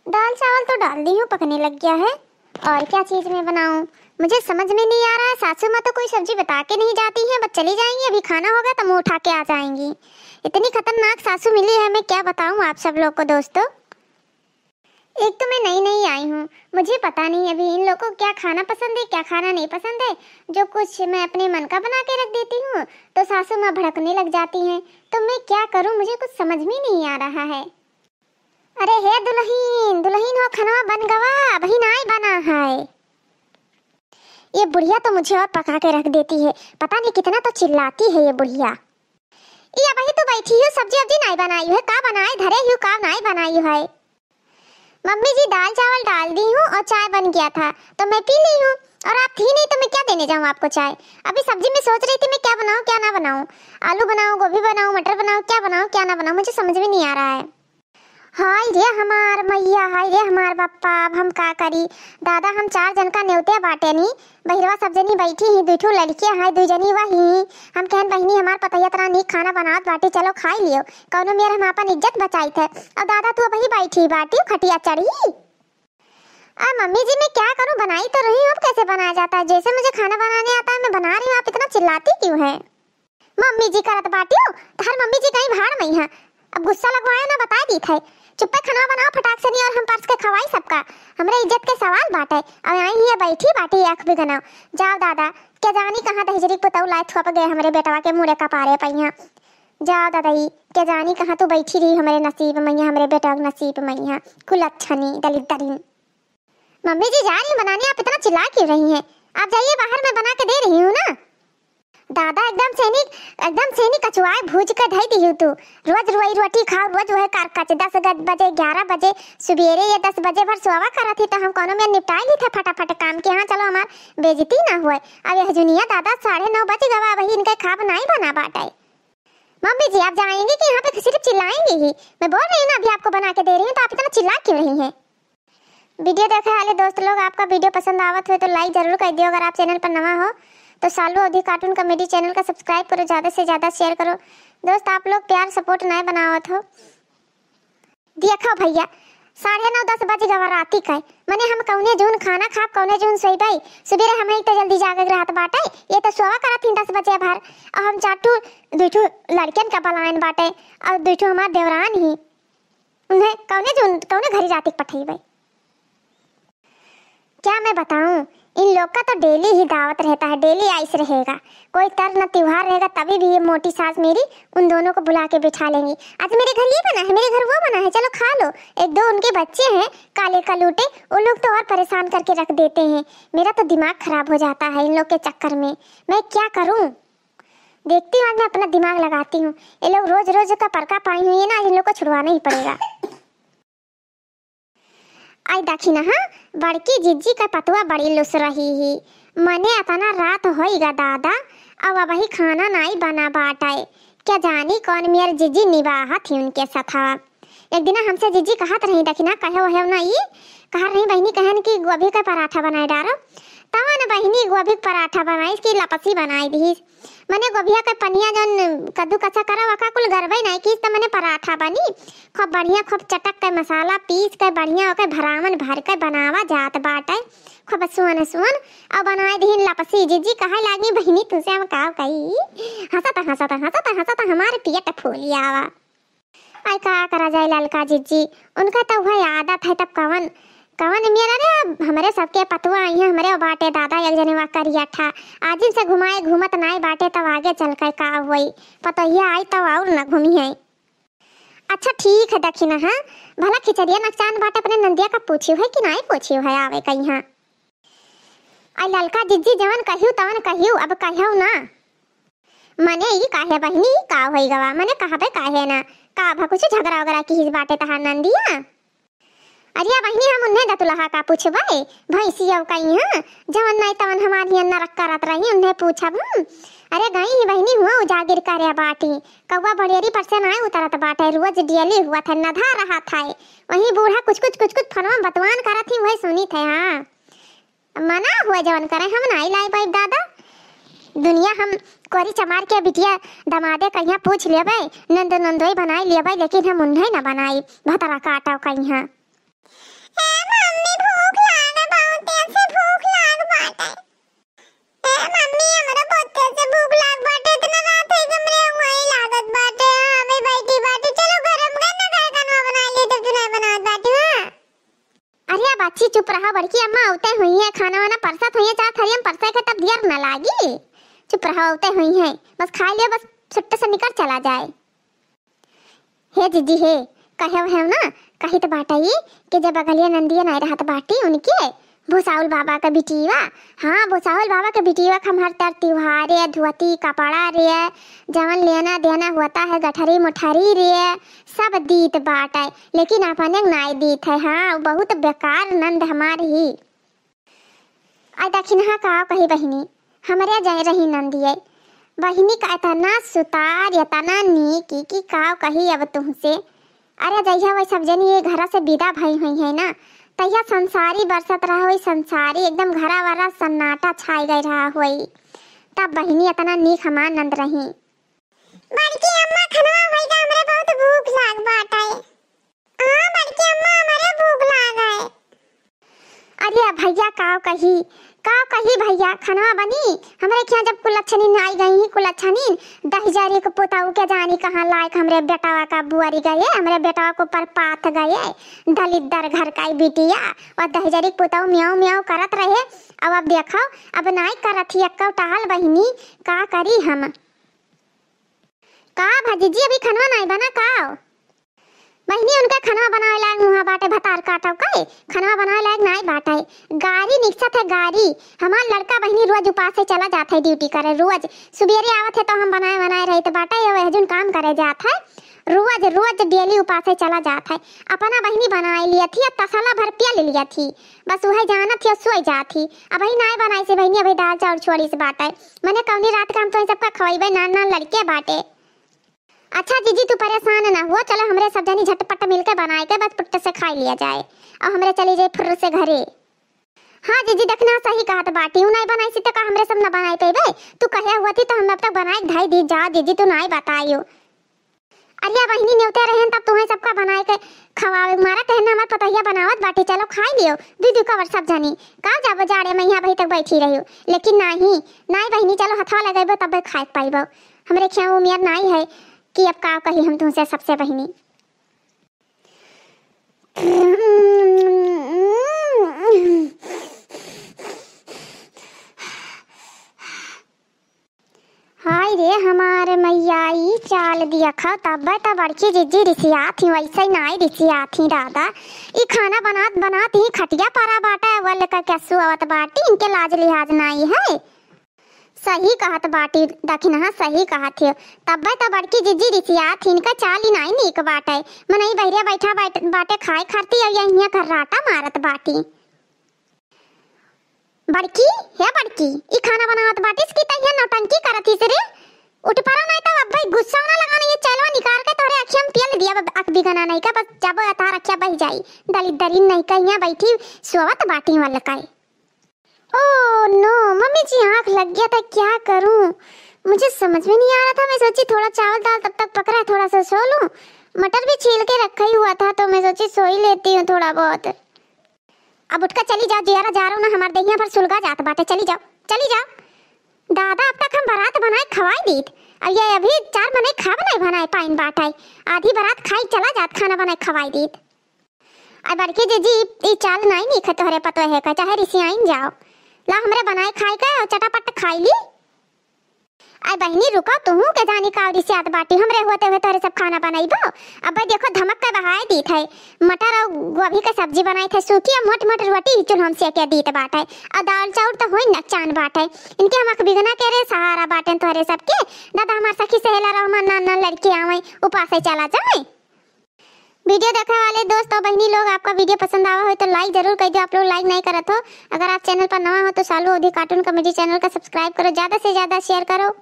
दाल चावल तो डाल दी हूँ, पकने लग गया है। और क्या चीज में बनाऊं मुझे समझ में नहीं आ रहा है। सासू माँ तो कोई सब्जी बता के नहीं जाती है, बस चली जाएंगी, अभी खाना होगा तो मुंह उठा के आ जाएंगी। इतनी खतरनाक सासू मिली है, मैं क्या बताऊं आप सब लोग को दोस्तों। एक तो मैं नई नई आई हूँ, मुझे पता नहीं अभी इन लोगों को क्या खाना पसंद है क्या खाना नहीं पसंद है। जो कुछ मैं अपने मन का बना के रख देती हूँ तो सासू माँ भड़कने लग जाती हैं। तो मैं क्या करूँ, मुझे कुछ समझ में नहीं आ रहा है। अरे हे दुल्हीन दुल्हीन हो, खाना बन गवा, वही नाई बना है। ये बुढ़िया तो मुझे और पका के रख देती है, पता नहीं कितना तो चिल्लाती है ये बुढ़िया। ये वही तो बैठी हूँ, सब्जी अब्जी नहीं बनाई है, का बनाई धरे हूँ, का नहीं बनाई है। मम्मी जी दाल चावल डाल दी हूँ और चाय बन गया था तो मैं पी ली हूँ, और आप थी नहीं तो मैं क्या देने जाऊँ आपको चाय। अभी सब्जी में सोच रही थी मैं क्या बनाऊँ क्या ना बनाऊँ, आलू बनाऊँ, गोभी बनाऊँ, मटर बनाऊँ, क्या बनाऊँ क्या ना बनाऊँ, मुझे समझ में नहीं आ रहा है। हाय रे हमार मैया, हाय रे हमार बप्पा, अब हम का करी। दादा हम 4 जन का न्योते बाटे नी, बहिरवा सब जनी बैठी ही, 2 लड़कियां हैं, 2 जनी वही। हम कहन बहिनी हमार पतैया तना नी खाना बनात बाटे, चलो खाई लियो, कौनो मेर हम अपन इज्जत बचाई थे। और दादा तू वही बैठी बाटी खटिया चढ़ी। मम्मी जी मैं क्या करूं, बनाई तो रही हूं, अब कैसे बनाया जाता है। जैसे मुझे खाना बनाने आता है मैं बना रही हूं, आप इतना चिल्लाती क्यों है। मम्मी जी करत बाटी हो तो हर मम्मी जी कहीं भाड़ में है। अब गुस्सा लगवाया ना बता दी थे, चुप्पे खाना बनाओ फटाक से, नहीं और हम पर्स के खवाई सबका, हमरे इज्जत के सवाल बाटे। अब आई ही बैठी बाटी आँख भी गनाओ। जाओ दादा, क्या जानी कहाँ दहजरी पुतौ लाए थोप गए हमरे बेटवा के मुड़े का पारे पहिया। जाओ दादाई, क्या जानी कहाँ तू बैठी रही हमरे नसीब मैया, हमरे बेटा के नसीब मैया, कुल अच्छा नहीं दलित दरिन। मम्मी जी जा रही बनाने, आप इतना चिल्ला क्यों रही हैं। आप जाइए बाहर, मैं बना के दे रही हूँ ना। दादा एकदम सैनिक कचुआए भूज कर धई दी तू। रोज रोई रोटी खाओ, रोज वह कारकाच 10 बजे 11 बजे सुबेरे या 10 बजे भर सोवा करा थी तो हम कोनो में निपटाई ली थे फटाफट काम के। हाँ चलो हमार बेइज्जती ना हुए। अब यह जुनिया दादा 9:30 बजे गवा, वही इनके खा बनाई बना बाटे। मम्मी जी आप जाएंगे कि यहाँ पे सिर्फ चिल्लाएंगे ही। मैं बोल रही हूँ ना अभी आपको बना के दे रही हूँ, तो आप इतना चिल्ला क्यों रही हैं। वीडियो देखने वाले दोस्त लोग, आपका वीडियो पसंद आवत हो तो लाइक जरूर कर दियो। अगर आप चैनल पर नवा हो तो सालू अवधि कार्टून कॉमेडी चैनल का सब्सक्राइब करो, ज़्यादा से ज़्यादा शेयर करो। दोस्त आप लोग प्यार सपोर्ट नए बनावत हो। देखो भैया 9:30-10 बजे गवा राती का मने हम कौने जून खाना खा कौने जून सोई भाई। सुबेरे हम तो जल्दी जाके रहत बाटे, ये तो सोवा करा थी 10 बजे भर। और हम 2 लड़कियन का बलायन बाटे और 2 हमार देवरान ही, उन्हें कौने घरी राती पठाई भाई। क्या मैं बताऊं, इन लोग का तो डेली ही दावत रहता है, डेली आइस रहेगा। कोई तर न त्योहार रहेगा तभी भी ये मोटी सास मेरी उन दोनों को बुला के बिठा लेंगी। आज मेरे घर ये बना है, मेरे घर वो बना है, चलो खा लो। 1-2 उनके बच्चे हैं काले कलूटे, वो लोग तो और परेशान करके रख देते हैं। मेरा तो दिमाग खराब हो जाता है इन लोग के चक्कर में। मैं क्या करूँ, देखती हूँ आज मैं अपना दिमाग लगाती हूँ। ये लोग रोज रोज का परका पाई हुई है ना, आज इन लोग को छुड़वाना ही पड़ेगा। आई देखी ना, हाँ बड़की जिज्जी का पतुआ बड़ी लुस रही ही। मने अतना रात होइगा दादा, अब वही खाना नहीं बना बाटाए। क्या जानी कौन मेरी जिज्जी निवाहा थी उनके साथ। एक दिन हमसे जिज्जी कहत रही देखी ना, कहे वह ना ये कहा रही बहनी कहन की गोभी का पराठा बनाए डारो। तवा न बहनी गोभी पराठा बनाई, इसकी लपसी बनाई दी। मने गोभिया के पनिया जन कद्दू कच्चा करा वका कुल गरबई नहीं की, तो मने पराठा बनी खूब बढ़िया, खूब चटक के मसाला पीस के बढ़िया ओके भरावन भर के बनावा जात बाटे खूब सुअन और बनाए दी लपसी। जिज्जी कहे लागी बहनी तुझसे हम का कही, हंसता हमारे पेट फूल आवा। आई का करा जाए ललका जिज्जी, उनका तो वह आदत है। तब कवन मेरा रे हमारे सबके पतुआ आई है हमारे बाटे दादा एक जने वा करिया था। आज से घुमाए घूमत नाई बाटे, तब आगे चल कर का हुई पतैया आई तब और न घूमी है। अच्छा ठीक है देखी ना, हाँ भला खिचड़िया नकसान बाटे अपने नंदिया का पूछियो है कि नहीं पूछियो है आवे कहीं। हाँ आई ललका जिज्जी जवन कहियो तवन कहियो, अब कहियो ना मने ई काहे बहनी का होई गवा, मने कहबे काहे ना का भा कुछ झगड़ा वगड़ा की हिज बाटे तहा नंदिया। अरे बहनी हम उन्हें दतुलहा का पूछबे भैंसी अब कहीं। हाँ जवन नहीं तवन हमारी अन्ना रख करत रही उन्हें पूछब। अरे गई ही बहनी हुआ उजागिर करे बाटी, कौवा बड़ेरी पर से नहीं उतरत बाटे, रोज डियली हुआ था नधा रहा था। वही बूढ़ा कुछ फनवा बतवान करत थी, वही सुनी थे। हाँ मना हुआ जवन करे हम नहीं लाई भाई दादा। दुनिया हम कोरी चमार के बिटिया दमादे कहीं पूछ लेबे, नंदोई बनाई लेबे, लेकिन हम उन्हें न बनाई भतरा काटा कहीं। मम्मी भूख लागे बहुत ऐसे भूख लाग बाटे। ए मम्मी हमरा बहुत ऐसे भूख लाग बाटे इतना रात है कमरे वही लागत बाटे। अबे बैठी बाटे चलो गरम करना घर खाना बना ले तो तू नहीं बनात बाटे। हां अरे बाची चुप रहा बड़की अम्मा औते हुई है खाना वाना परसत हुई है चार थरियम परसे के तब दियर न लागी। चुप रहा औते हुई है बस खा लिया बस छुट्टे से निकल चला जाए। हे जीजी हे कहे है ना कही तो बाटाई कि जब अगलिया नंदिया नहीं रहत बाटी उनके भूसाउल बाबा का बिटिया। हाँ भूसाउल बाबा का बिटिया खमहर तर त्योहार रे धुआती कपड़ा रे जवन लेना देना होता है गठरी मुठरी रे सब दीत बाटे लेकिन अपने नहीं दीत है। हाँ बहुत बेकार नंद हमारी ही आई दक्षिण हाँ का कही बहिनी हमारे जाए रही नंदिये बहिनी का इतना सुतार इतना नी की काव कही अब तुमसे। अरे जहिया वही सब जनी ये घर से विदा भई हुई है ना तहिया संसारी बरसत रहा हुई संसारी एकदम घरा वारा सन्नाटा छाई गई रहा हुई तब बहिनी इतना नीक हमार नंद रही। बड़की अम्मा खनवा होई जा हमरे बहुत भूख लाग बाटे। हां बड़की अम्मा हमरे भूख लाग है। अरे भैया काव कही भैया खनवा बनी हमरे क्या जब कुलच्छनी आई गई ही कुलच्छनी 10,000 को पोताऊ के जानी कहाँ लायक हमरे बेटावा का बुआरी गए हमरे बेटावा को पर पाथ गए दलित घर का बिटिया और 10,000 पोताऊ म्याऊ म्याऊ करत रहे। अब देखो अब नहीं करत ही अक्का टहल बहिनी का करी हम का भाजी जी अभी खनवा नहीं बना का बहिनी उनका खनवा बनावे लायक मुहा बाटे भतार काटव कई खनवा बनावे लायक नहीं बाटे। गाड़ी निकसत है गाड़ी हमार लड़का बहिनी रोज उपास से चला जाता है ड्यूटी करे रोज सुबेरे आवत है तो हम बनाए रहते बाटे ये हजून काम करे जाता है रोज रोज डेली उपास से चला जाता है। अपना बहिनी बनाई लिया थी तसला भर पिया ले लिया थी बस वह जाना थी सोई जाती अब ही नहीं बनाई से बहिनी अभी दाल चावल छोड़ी से बाटे मैंने कौनी रात का हम तो सबका खवाइबे नाना लड़के बाटे। अच्छा जीजी तू परेशान ना हो चलो हमरे सब जनी झटपट मिलके बनाए के बस पुट्टे से खा लिया जाए और हमरे चली जाए फुर्र से घरे। हाँ जीजी देखना सही कहा बाटी हूँ नहीं बनाई सी तो का हमरे सब ना बनाए पे तू कहे हुआ थी तो हम अब तक बनाए ढाई दी जा जीजी तू नहीं बताइयो। अरे बहिनी न्योते रहे तब तुम्हें सबका बनाए के खवावे मारा कहना हमार पतैया बनावत बाटी चलो खा लियो दीदी का सब जनी का जाबो जाड़े में यहाँ भाई तक बैठी रही लेकिन नहीं बहिनी चलो हथवा लगाइबो तब खाए पाइबो हमरे ख्या उम्मीद नहीं है कि अब का कही हम तुमसे सबसे बहिनी। हाय रे हमारे मैयाई चाल दिया खा तब बड़की जीजी रिसिया थी वैसे ही नहीं रिसिया थी दादा ये खाना बनात ही खटिया पारा बाटा वाले का कैसु आवत बाटी इनके लाज लिहाज नहीं है। सही कहत बाटी दखिन हाँ सही कहत हो तब बड़की जीजी रिसिया थी इनका चाल ही नहीं नीक बाटे मनई बहरिया बैठा बाटे खाए खाती और यहाँ खर्राटा मारत बाटी। बड़की है बड़की ई खाना बनावत बाटी इसकी तहिया नौटंकी करती से रे उठ पड़ा नहीं तब अब भाई गुस्सा ना लगाना ये चलवा निकाल के तोरे अखियां में पियल दिया अख बिगना नहीं का बस जब अतार अखिया बह जाई दलित दरिन नहीं का यहाँ बैठी सोवत बाटी वाला का। ओह नो मम्मी जी आँख लग गया था क्या करूं मुझे समझ में नहीं आ रहा था। मैं सोची थोड़ा चावल दाल तब तक पक रहा है थोड़ा सा सो लूं मटर भी छील के रखा ही हुआ था तो मैं सोची सो ही लेती हूँ थोड़ा बहुत। अब उठकर चली जाओ जियारा जा रहा हूँ ना हमारे दहिया पर सुलगा जात बाटे चली जाओ दादा अब तक हम बारात बनाए खवाई दीत अब ये अभी 4 मने खा बनाए पाइन बाटाई आधी बारात खाई चला जात खाना बनाए खवाई दीत। अब बड़की जीजी ये चाल नहीं खा तोहरे पतो है का चाहे रिसियाइन जाओ ला हमरे बनाए खाए का और चटापट खाई ली। आई बहनी रुको तुम के जानी कावरी से आत बाटी हमरे होते हुए तोरे सब खाना बनाईबो। अब देखो धमक के बहाए दी थे मटर और गोभी का सब्जी बनाई थे सूखी और मोट रोटी चुल हम से के दीत बाटे और दाल चाउर तो होई नचान बाटे इनके हम बिगना के रे सहारा बाटे तोरे सबके दादा हमार सखी सहेला रहमान नाना लड़की आवे उपास से चला जाए। वीडियो देखने वाले दोस्तों बहनी लोग आपका वीडियो पसंद आवा हो तो लाइक जरूर कर दो। आप लोग लाइक नहीं करत हो अगर आप चैनल पर नवा हो तो सालू अवधि कार्टून कॉमेडी चैनल का सब्सक्राइब करो ज़्यादा से ज़्यादा शेयर करो।